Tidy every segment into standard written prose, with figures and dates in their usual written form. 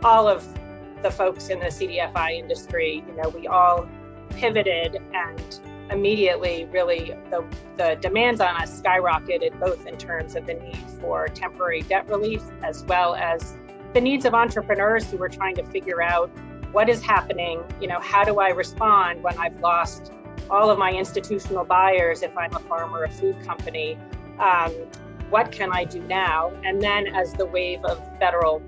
all of the folks in the CDFI industry, we all pivoted, and immediately really the demands on us skyrocketed, both in terms of the need for temporary debt relief, as well as the needs of entrepreneurs who were trying to figure out what is happening, how do I respond when I've lost all of my institutional buyers if I'm a farm or a food company? What can I do now? And then as the wave of federal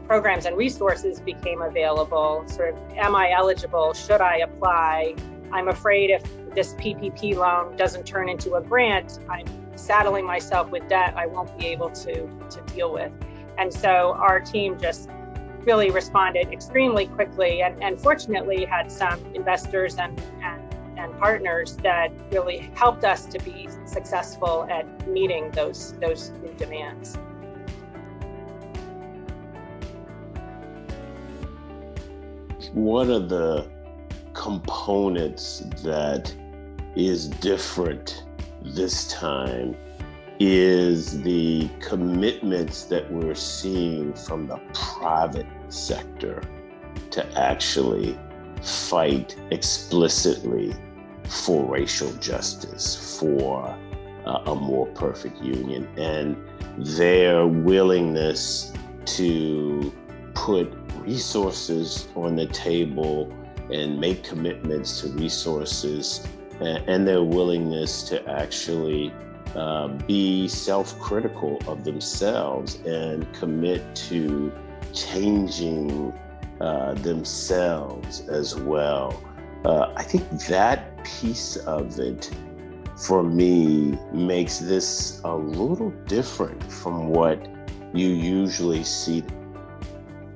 programs and resources became available, sort of, am I eligible? Should I apply? I'm afraid if this PPP loan doesn't turn into a grant, I'm saddling myself with debt I won't be able to deal with. And so our team just really responded extremely quickly, and fortunately had some investors and partners that really helped us to be successful at meeting those new demands. One of the components that is different this time is the commitments that we're seeing from the private sector to actually fight explicitly for racial justice, for a more perfect union, and their willingness to put resources on the table and make commitments to resources, and their willingness to actually be self-critical of themselves and commit to changing themselves as well. I think that piece of it, for me, makes this a little different from what you usually see.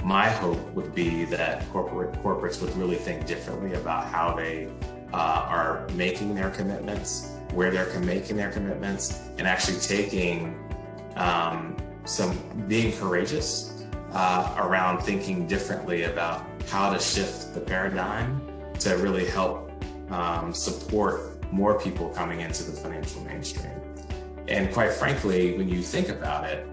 My hope would be that corporates would really think differently about how they are making their commitments, where they're making their commitments, and actually taking being courageous around thinking differently about how to shift the paradigm to really help support more people coming into the financial mainstream. And quite frankly, when you think about it,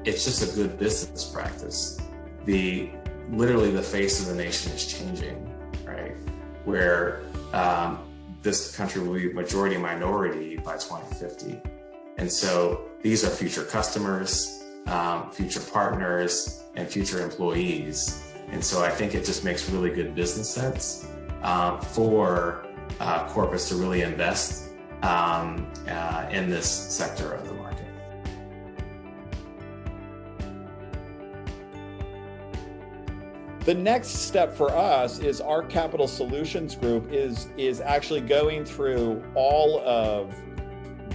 it's just a good business practice. Literally the face of the nation is changing, right? Where this country will be majority minority by 2050. And so these are future customers, future partners, and future employees. And so I think it just makes really good business sense for corporates to really invest in this sector of the market. The next step for us is our capital solutions group is actually going through all of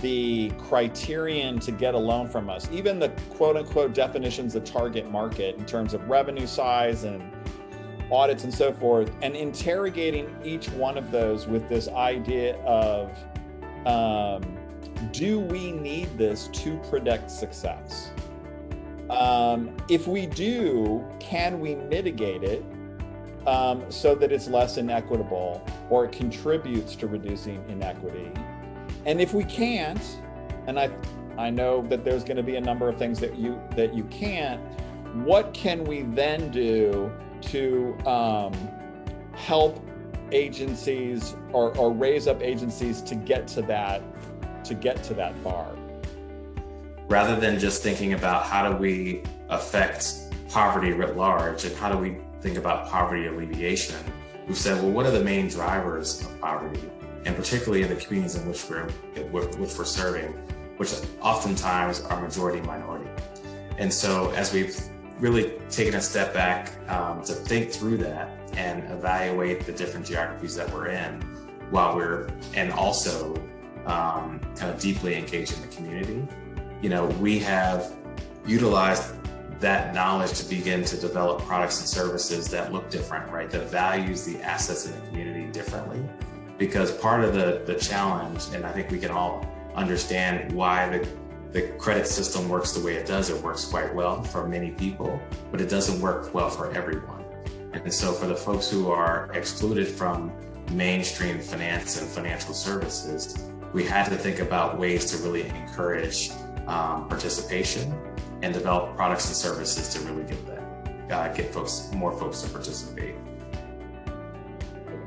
the criterion to get a loan from us, even the quote unquote definitions of target market in terms of revenue size and audits and so forth, and interrogating each one of those with this idea of, do we need this to predict success? If we do, can we mitigate it so that it's less inequitable or it contributes to reducing inequity? And if we can't, and I know that there's going to be a number of things that you can't, what can we then do to help agencies or raise up agencies to get to that bar? Rather than just thinking about how do we affect poverty writ large and how do we think about poverty alleviation, we've said, well, what are the main drivers of poverty? And particularly in the communities in which we're serving, which oftentimes are majority minority. And so as we've really taken a step back to think through that and evaluate the different geographies that we're in, and also kind of deeply engage in the community, we have utilized that knowledge to begin to develop products and services that look different, right? That values the assets in the community differently. Because part of the challenge, and I think we can all understand why the credit system works the way it does. It works quite well for many people, but it doesn't work well for everyone. And so for the folks who are excluded from mainstream finance and financial services, we had to think about ways to really encourage participation and develop products and services to really get that. get more folks to participate.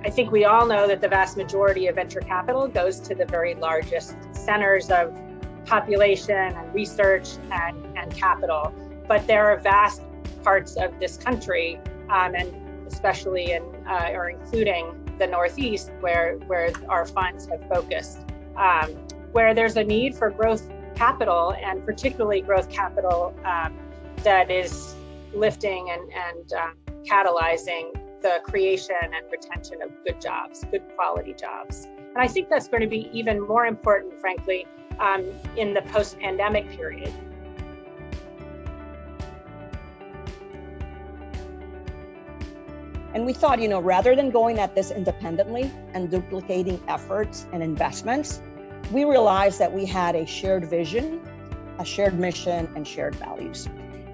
I think we all know that the vast majority of venture capital goes to the very largest centers of population and research and capital. But there are vast parts of this country, and especially or including the Northeast, where our funds have focused, where there's a need for growth capital, and particularly growth capital that is lifting and catalyzing the creation and retention of good jobs, good quality jobs. And I think that's going to be even more important, frankly, in the post-pandemic period. And we thought, rather than going at this independently and duplicating efforts and investments, we realized that we had a shared vision, a shared mission, and shared values.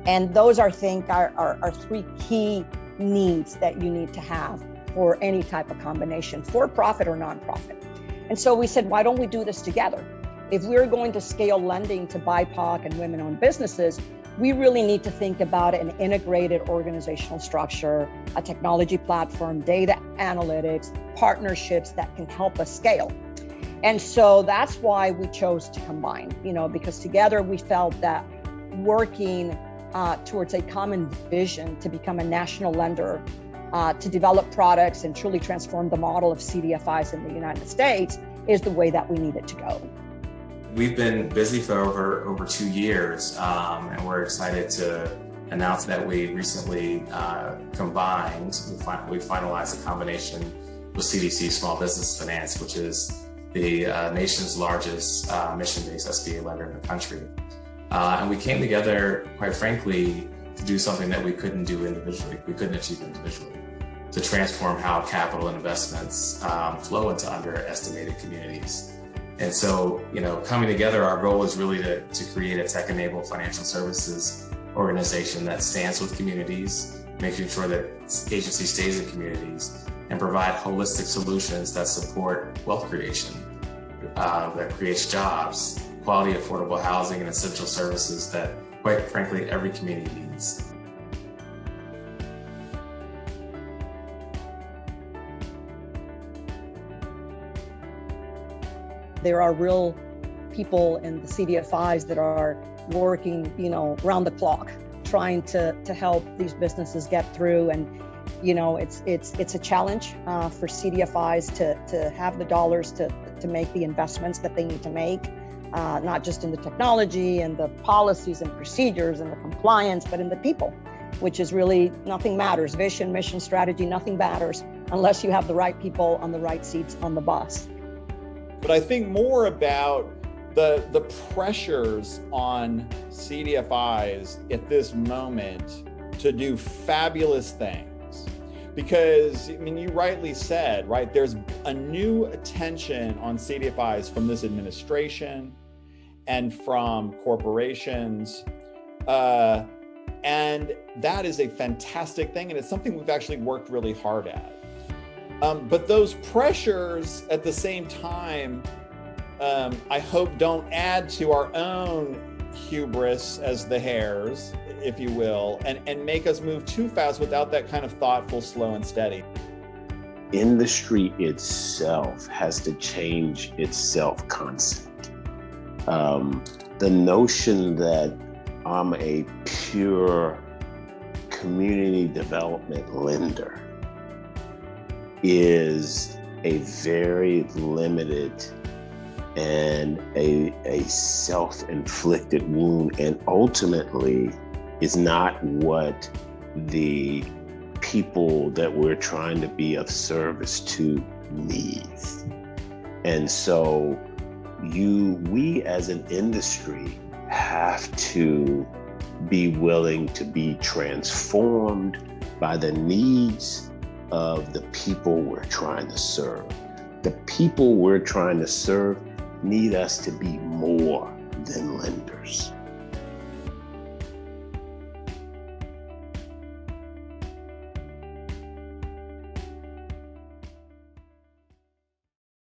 And those, I think, are three key needs that you need to have for any type of combination, for profit or nonprofit. And so we said, why don't we do this together? If we're going to scale lending to BIPOC and women-owned businesses, we really need to think about an integrated organizational structure, a technology platform, data analytics, partnerships that can help us scale. And so that's why we chose to combine, because together we felt that working towards a common vision to become a national lender, to develop products and truly transform the model of CDFIs in the United States is the way that we need it to go. We've been busy for over 2 years, and we're excited to announce that we recently combined. We finalized a combination with CDC Small Business Finance, which is the nation's largest mission-based SBA lender in the country. And we came together, quite frankly, to do something that we couldn't do individually. We couldn't achieve individually, to transform how capital and investments flow into underestimated communities. And so, coming together, our goal is really to create a tech-enabled financial services organization that stands with communities, making sure that agency stays in communities, and provide holistic solutions that support wealth creation, that creates jobs, quality, affordable housing, and essential services that, quite frankly, every community needs. There are real people in the CDFIs that are working, around the clock, trying to help these businesses get through. And, it's a challenge for CDFIs to have the dollars to make the investments that they need to make, not just in the technology and the policies and procedures and the compliance, but in the people, which is really nothing matters. Vision, mission, strategy, nothing matters unless you have the right people on the right seats on the bus. But I think more about the pressures on CDFIs at this moment to do fabulous things. Because, you rightly said, right, there's a new attention on CDFIs from this administration and from corporations. And that is a fantastic thing. And it's something we've actually worked really hard at. But those pressures at the same time, I hope don't add to our own hubris as the hares, if you will, and make us move too fast without that kind of thoughtful, slow and steady. Industry itself has to change its self-concept. The notion that I'm a pure community development lender is a very limited and a self-inflicted wound, and ultimately is not what the people that we're trying to be of service to need. And so we as an industry have to be willing to be transformed by the needs of the people we're trying to serve. The people we're trying to serve need us to be more than lenders.